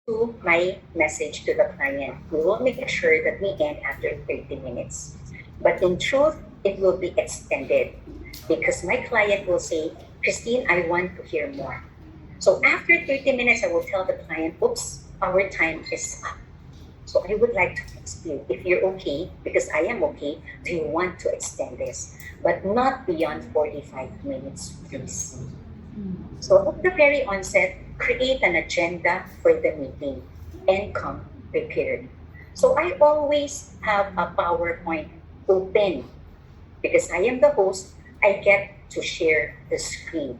to my message to the client. We will make sure that we end after 30 minutes. But in truth, it will be extended because my client will say, Christine, I want to hear more. So after 30 minutes, I will tell the client, oops, our time is up. So I would like to ask you, if you're okay, because I am okay, do you want to extend this? But not beyond 45 minutes, please. So at the very onset, create an agenda for the meeting and come prepared. So I always have a PowerPoint open because I am the host, I get to share the screen.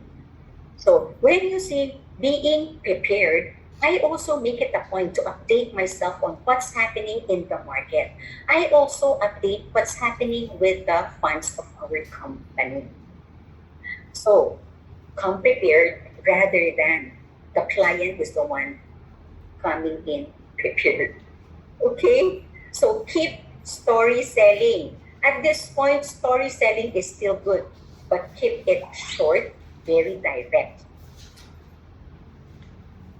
So when you see being prepared, I also make it a point to update myself on what's happening in the market. I also update what's happening with the funds of our company. So come prepared rather than the client is the one coming in prepared. Okay? So keep story selling. At this point, story selling is still good, but keep it short, very direct.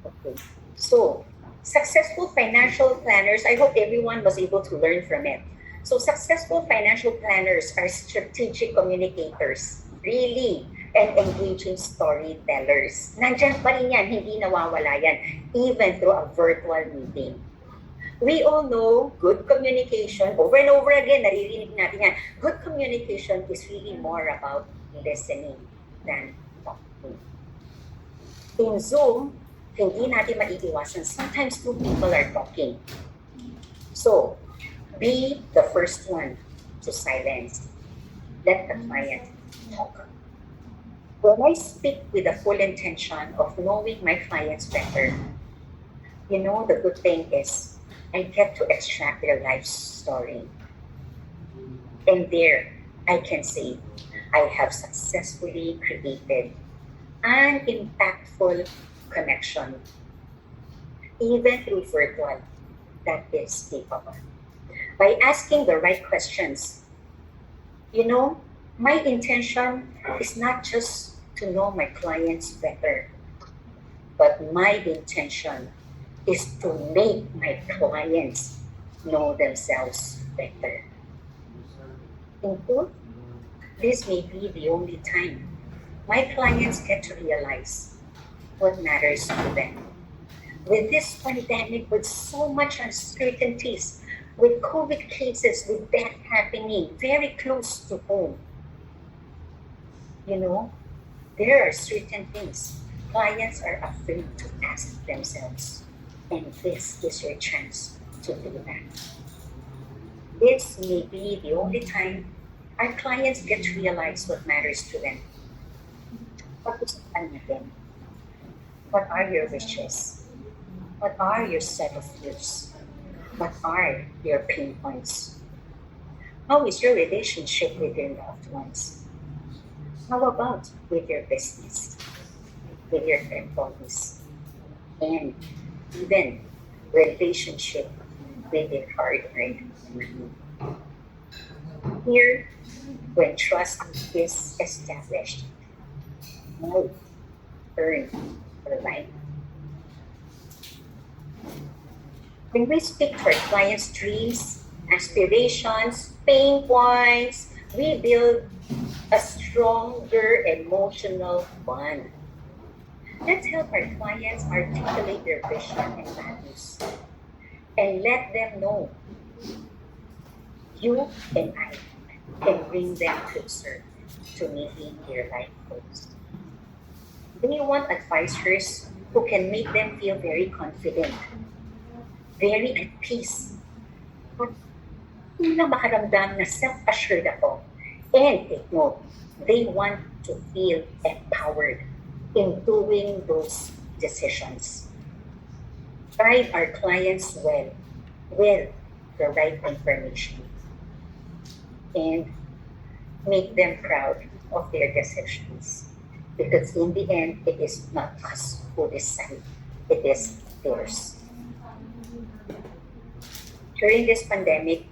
Okay. So, successful financial planners, I hope everyone was able to learn from it. So, successful financial planners are strategic communicators, really, and engaging storytellers. Nandyan pa rin yan, hindi nawawala yan, even through a virtual meeting. We all know good communication, over and over again, naririnig natin yan. Good communication is really more about listening than talking. In Zoom, hindi natin maiiwasan. Sometimes two people are talking. So, be the first one to silence. Let the client talk. When I speak with the full intention of knowing my clients better, the good thing is I get to extract their life story. And there, I can say, I have successfully created an impactful connection, even through virtual, that is capable. By asking the right questions, my intention is not just to know my clients better, but my intention is to make my clients know themselves better. In truth, this may be the only time my clients get to realize what matters to them. With this pandemic, with so much uncertainties, with COVID cases, with death happening very close to home, there are certain things clients are afraid to ask themselves. And this is your chance to do that. This may be the only time our clients get to realize what matters to them. Pag-usapan natin. What are your wishes? What are your set of fears? What are your pain points? How is your relationship with your loved ones? How about with your business, with your employees, and even relationship with your hard-earned money? Here, when trust is established, no earn or life. When we speak to our clients' dreams, aspirations, pain points, we build a stronger emotional bond. Let's help our clients articulate their vision and values and let them know you and I can bring them closer to meeting their life goals. They want advisors who can make them feel very confident, very at peace, at na makaramdam na self-assured ako. And take note, they want to feel empowered in doing those decisions. Guide our clients well with the right information and make them proud of their decisions. Because in the end, it is not us who decide, it is theirs. During this pandemic,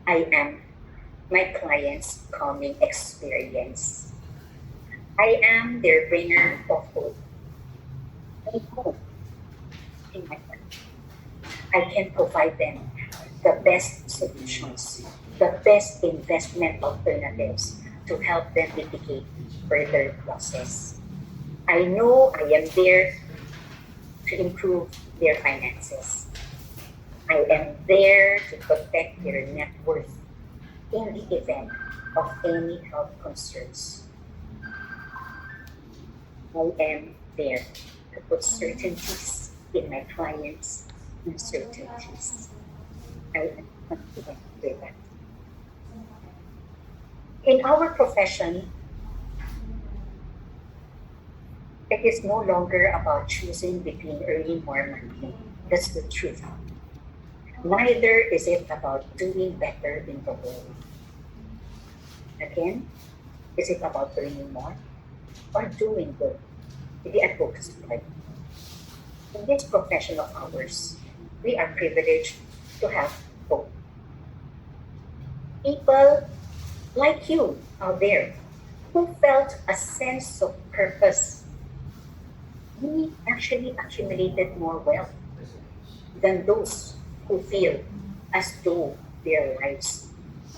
I am my clients' calming experience. I am their bringer of hope. I hope in my heart. I can provide them the best solutions, the best investment alternatives to help them mitigate further losses. I know I am there to improve their finances. I am there to protect their net worth in the event of any health concerns. I am there to put certainties in my clients' uncertainties. I am confident with that. In our profession, it is no longer about choosing between earning more money. That's the truth. Neither is it about doing better in the world. Again, is it about earning more or doing good? The advocacy part. In this profession of ours, we are privileged to have both. People like you out there who felt a sense of purpose, we actually accumulated more wealth than those who feel as though their lives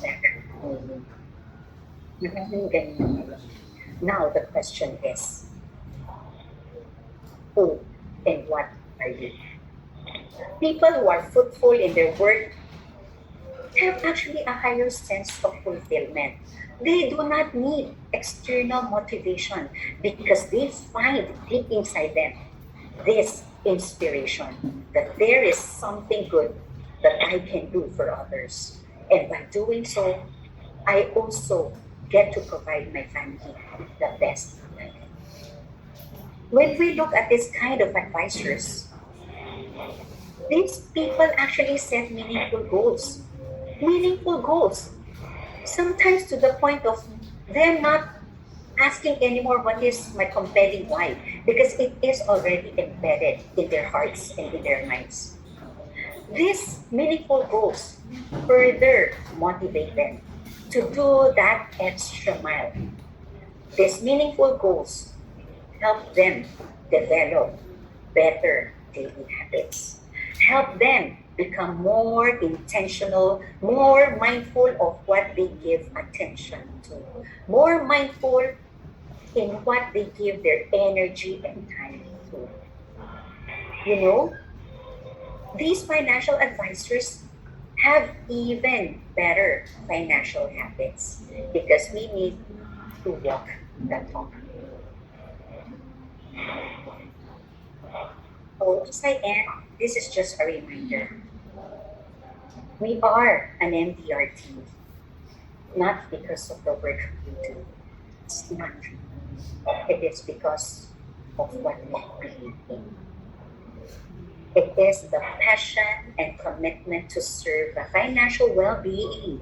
lack meaning. Maraming ganyan. Now the question is, who and what are you? People who are fruitful in their work have actually a higher sense of fulfillment. They do not need external motivation because they find deep inside them this inspiration that there is something good that I can do for others. And by doing so, I also get to provide my family the best life. When we look at this kind of advisors, these people actually set meaningful goals. Meaningful goals. Sometimes to the point of them not asking anymore what is my compelling why, because it is already embedded in their hearts and in their minds. These meaningful goals further motivate them to do that extra mile. These meaningful goals help them develop better daily habits, help them become more intentional, more mindful of what they give attention to, more mindful in what they give their energy and time to. You know, these financial advisors have even better financial habits because we need to walk the talk. So, as I end, this is just a reminder. We are an MDRT, not because of the work we do. It's not. It is because of what we believe in. It is the passion and commitment to serve the financial well-being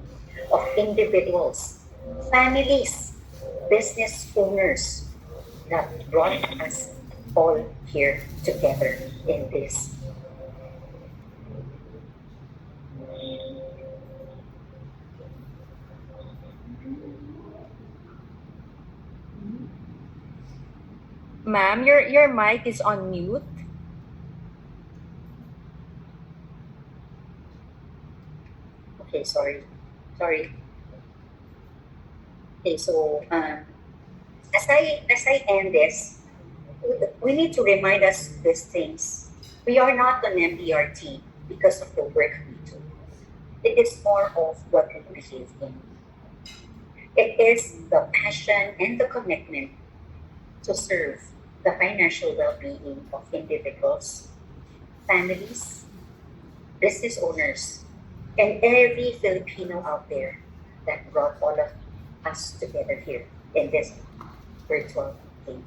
of individuals, families, business owners that brought us all here together in this. Ma'am, your mic is on mute. Okay, sorry. Sorry. Okay, so as I end this, we need to remind us these things. We are not an MDRT because of the work we do. It is more of what we believe in. It is the passion and the commitment to serve the financial well-being of individuals, families, business owners, and every Filipino out there that brought all of us together here in this virtual meeting.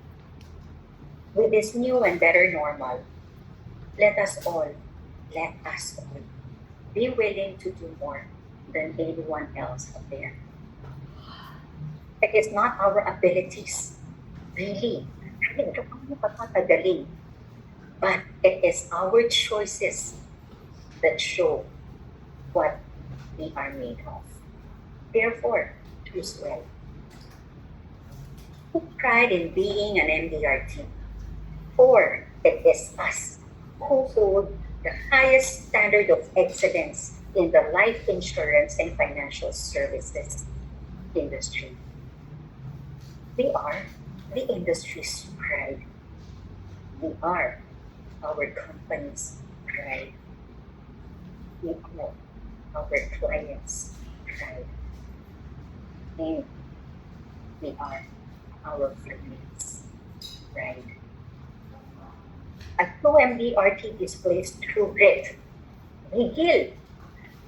With this new and better normal, let us all be willing to do more than anyone else out there. It is not our abilities, really. But it is our choices that show what we are made of. Therefore, choose well. Take pride in being an MDRT, for it is us who hold the highest standard of excellence in the life insurance and financial services industry. We are the industry's pride. We are our company's pride. We are our clients' pride. And we are our families' pride. At 2MD, our team is placed through grit. We heal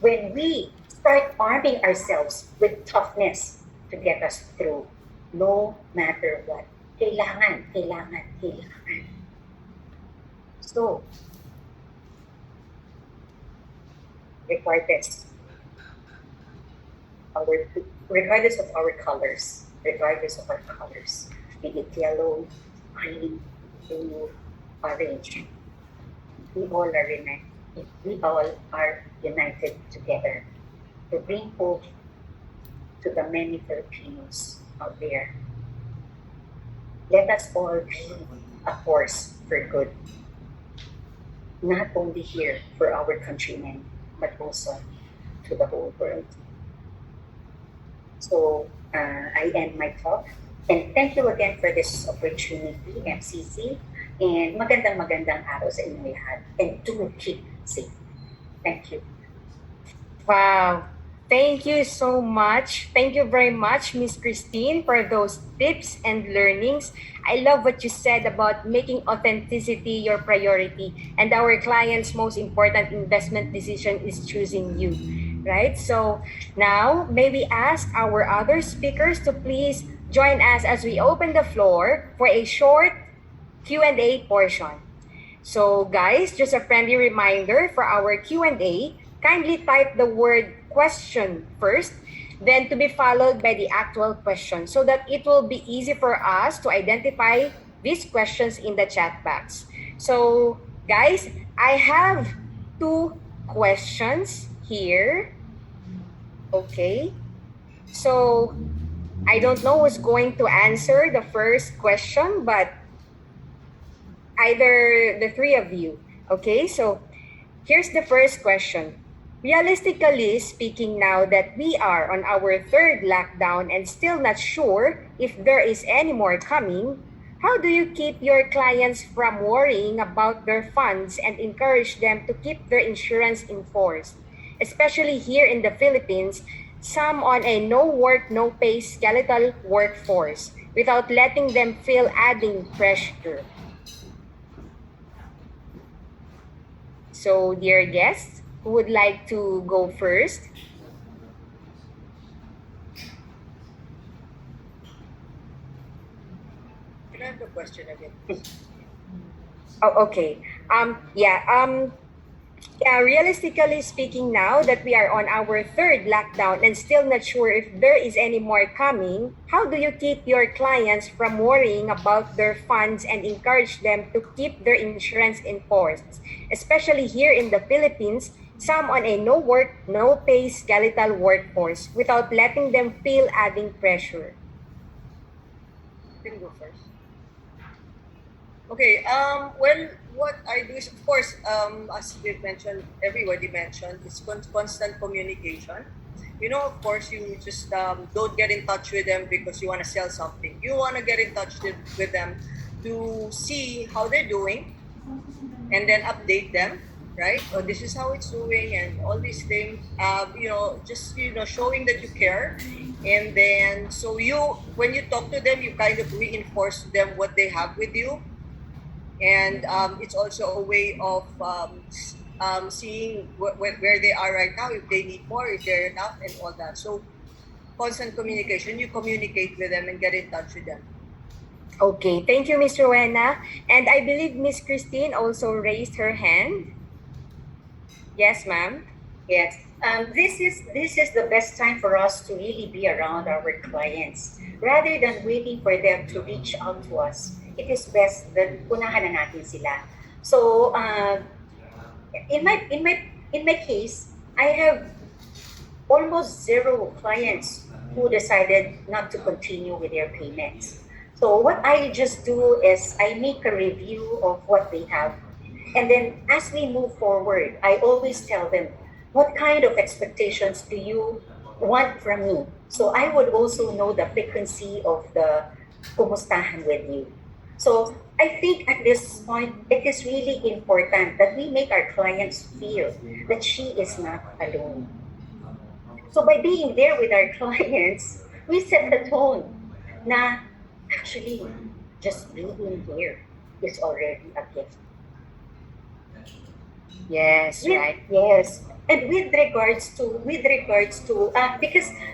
when we start arming ourselves with toughness to get us through, no matter what. Kailangan, kailangan, kailangan. So, regardless, our, regardless of our colors, regardless of our colors, be it yellow, green, blue, orange, we all are united. We all are united together to bring hope to the many Filipinos out there. Let us all be a force for good, not only here for our countrymen, but also to the whole world. So I end my talk. And thank you again for this opportunity, MCC. And magandang araw sa inyong lahat. And do keep safe. Thank you. Wow. Thank you so much. Thank you very much, Miss Christine, for those tips and learnings. I love what you said about making authenticity your priority, and our client's most important investment decision is choosing you, right? So now, may we ask our other speakers to please join us as we open the floor for a short Q&A portion. So guys, just a friendly reminder for our Q&A, kindly type the word question first, then to be followed by the actual question so that it will be easy for us to identify these questions in the chat box. So guys, I have two questions here. Okay. So I don't know who's going to answer the first question, but either the three of you. Okay, so here's the first question. Realistically speaking, now that we are on our third lockdown and still not sure if there is any more coming, how do you keep your clients from worrying about their funds and encourage them to keep their insurance in force? Especially here in the Philippines, some on a no work, no pay skeletal workforce without letting them feel adding pressure. So, dear guests, who would like to go first? Can I have the question again? Oh, okay. Realistically speaking, now that we are on our third lockdown and still not sure if there is any more coming, how do you keep your clients from worrying about their funds and encourage them to keep their insurance in force? Especially here in the Philippines, some on a no work, no pay skeletal workforce without letting them feel adding pressure. You can go first. Okay. Well, what I do is, of course, as we mentioned, everybody mentioned, it's constant communication. You know, of course, you just don't get in touch with them because you want to sell something. You want to get in touch with them to see how they're doing, and then update them, right? Oh, this is how it's doing, and all these things. Just showing that you care, and then so when you talk to them, you kind of reinforce to them what they have with you, and it's also a way of seeing where they are right now, if they need more, if they're enough, and all that. So constant communication. You communicate with them and get in touch with them. Okay, thank you, Ms. Rowena. And I believe Ms. Christine also raised her hand. Yes, ma'am. Yes. This is the best time for us to really be around our clients rather than waiting for them to reach out to us. It is best that unahan na natin sila. So in my case, I have almost zero clients who decided not to continue with their payments. So what I just do is I make a review of what they have, And then as we move forward, I always tell them, what kind of expectations do you want from me? So I would also know the frequency of the kumustahan with you. So I think at this point, it is really important that we make our clients feel that she is not alone. So by being there with our clients, we set the tone. Na actually, just being here is already a gift. Yes, right. Yes, and because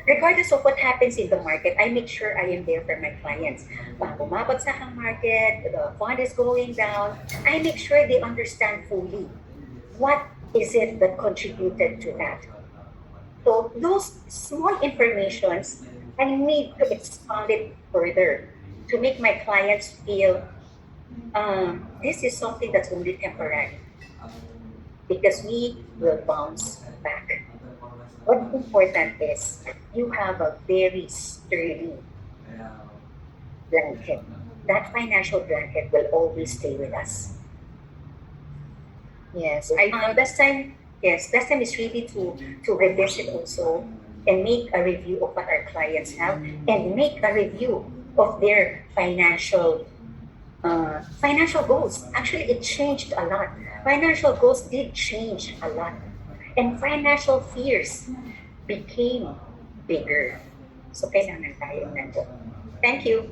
regardless of what happens in the market, I make sure I am there for my clients. Pag bumabagsak ang market, the fund is going down, I make sure they understand fully what is it that contributed to that. So those small informations, I need to expand it further to make my clients feel this is something that's only temporary because we will bounce back. What's important is you have a very sturdy blanket. That financial blanket will always stay with us. Yes, I thought Best time is really to revisit also and make a review of what our clients have and make a review of their financial goals. Actually, it changed a lot. Financial goals did change a lot, and financial fears became bigger. So kailangan tayong nandun. Thank you.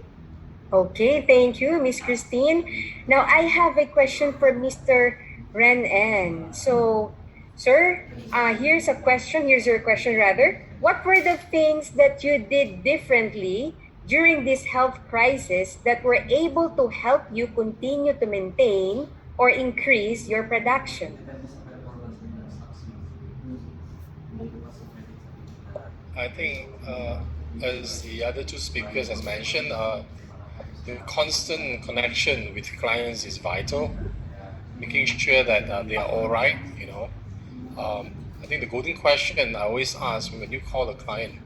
Okay, thank you, Miss Christine. Now I have a question for Mr. Ren N. So, sir, here's a question. Here's your question, rather. What were the things that you did differently during this health crisis that were able to help you continue to maintain or increase your production? I think, as the other two speakers has mentioned, the constant connection with clients is vital. Making sure that they are all right. I think the golden question I always ask when you call a client,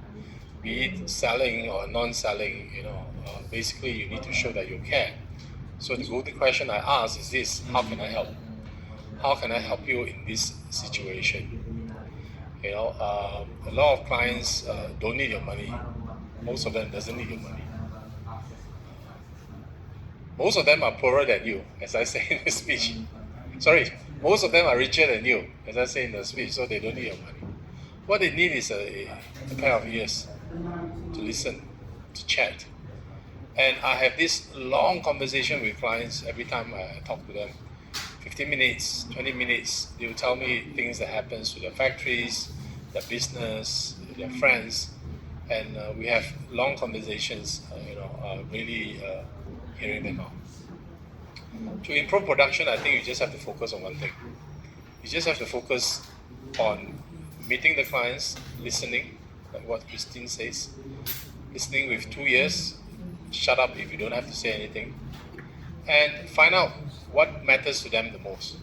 be it selling or non-selling, basically you need to show that you care. So the golden question I ask is this: how can I help? How can I help you in this situation? A lot of clients don't need your money. Most of them doesn't need your money. Most of them are poorer than you, as I say in the speech. Sorry, most of them are richer than you, as I say in the speech, so they don't need your money. What they need is a pair of ears to listen, to chat. And I have this long conversation with clients every time I talk to them. 15 minutes, 20 minutes, they will tell me things that happens to their factories, their business, their friends, and we have long conversations, really hearing them out. To improve production, I think you just have to focus on one thing. You just have to focus on meeting the clients, listening, like what Christine says, listening with 2 ears, shut up if you don't have to say anything, and find out what matters to them the most.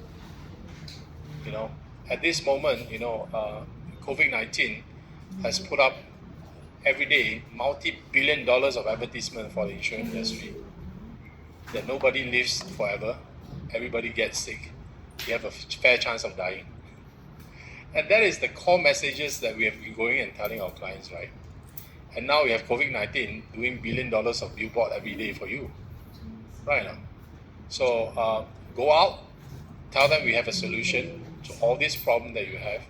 At this moment, COVID-19 has put up every day multi-billion dollars of advertisement for the insurance industry. That nobody lives forever, everybody gets sick, you have a fair chance of dying. And that is the core messages that we have been going and telling our clients, right? And now we have COVID-19 doing $1 billion of billboard every day for you, right? So go out, tell them we have a solution to all these problems that you have.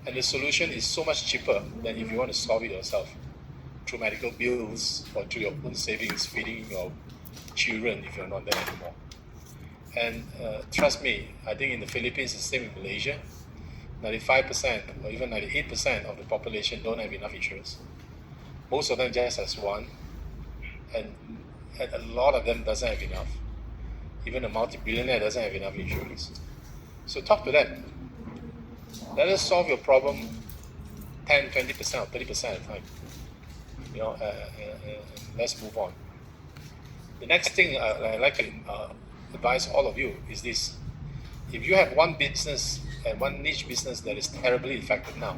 And the solution is so much cheaper than if you want to solve it yourself through medical bills or through your own savings, feeding your children if you're not there anymore. And trust me, I think in the Philippines, it's the same in Malaysia. 95% or even 98% of the population don't have enough insurance. Most of them just has one, and a lot of them doesn't have enough. Even a multi-billionaire doesn't have enough insurance. So talk to them. Let us solve your problem 10, 20% or 30% at a time. Let's move on. The next thing I'd like to advise all of you is this. If you have one business and one niche business that is terribly affected now,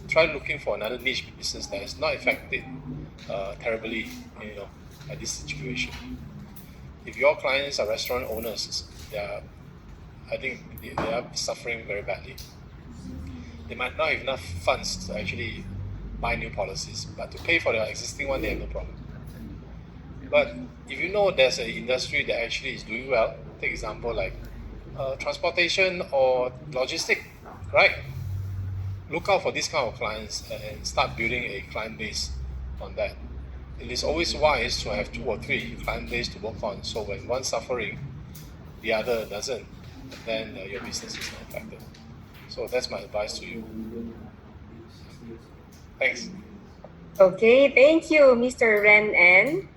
try looking for another niche business that is not affected terribly, by this situation. If your clients are restaurant owners, they are I think they are suffering very badly. They might not have enough funds to actually buy new policies, but to pay for their existing one, they have no problem. But if you know there's an industry that actually is doing well, take example like transportation or logistic, right? Look out for this kind of clients and start building a client base on that. It is always wise to have 2 or 3 client base to work on. So when one's suffering, the other doesn't, then your business is not affected. So that's my advice to you. Thanks. Okay, thank you, Mr. Ren N.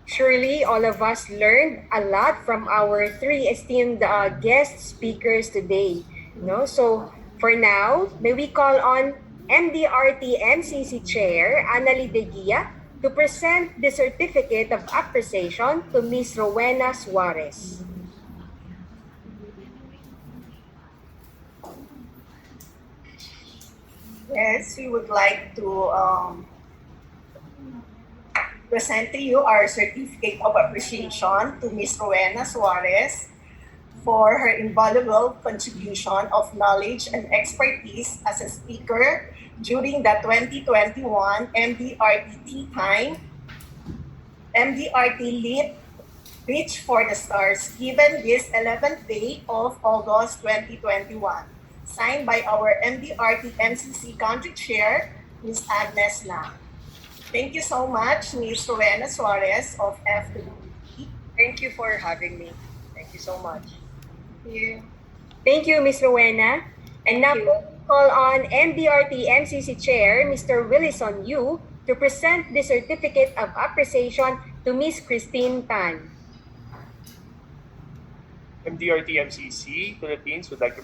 Surely all of us learned a lot from our 3 esteemed guest speakers today. No, so for now, may we call on MDRT MCC Chair Annalie De Guia to present the Certificate of Appreciation to Ms. Rowena Suarez. Yes, we would like to present to you our certificate of appreciation to Ms. Rowena Suarez for her invaluable contribution of knowledge and expertise as a speaker during the 2021 MDRT TeaTime MDRT Lit Reach for the Stars given this 11th day of August 2021. Signed by our MDRT MCC Country Chair, Ms. Agnes Lang. Thank you so much, Ms. Rowena Suarez of FWP. Thank you for having me. Thank you so much. Thank you. Thank you, Ms. Rowena. And now we call on MDRT MCC Chair, Mr. Willison Yu, to present the Certificate of Appreciation to Ms. Christine Tan. MDRT MCC Philippines would like to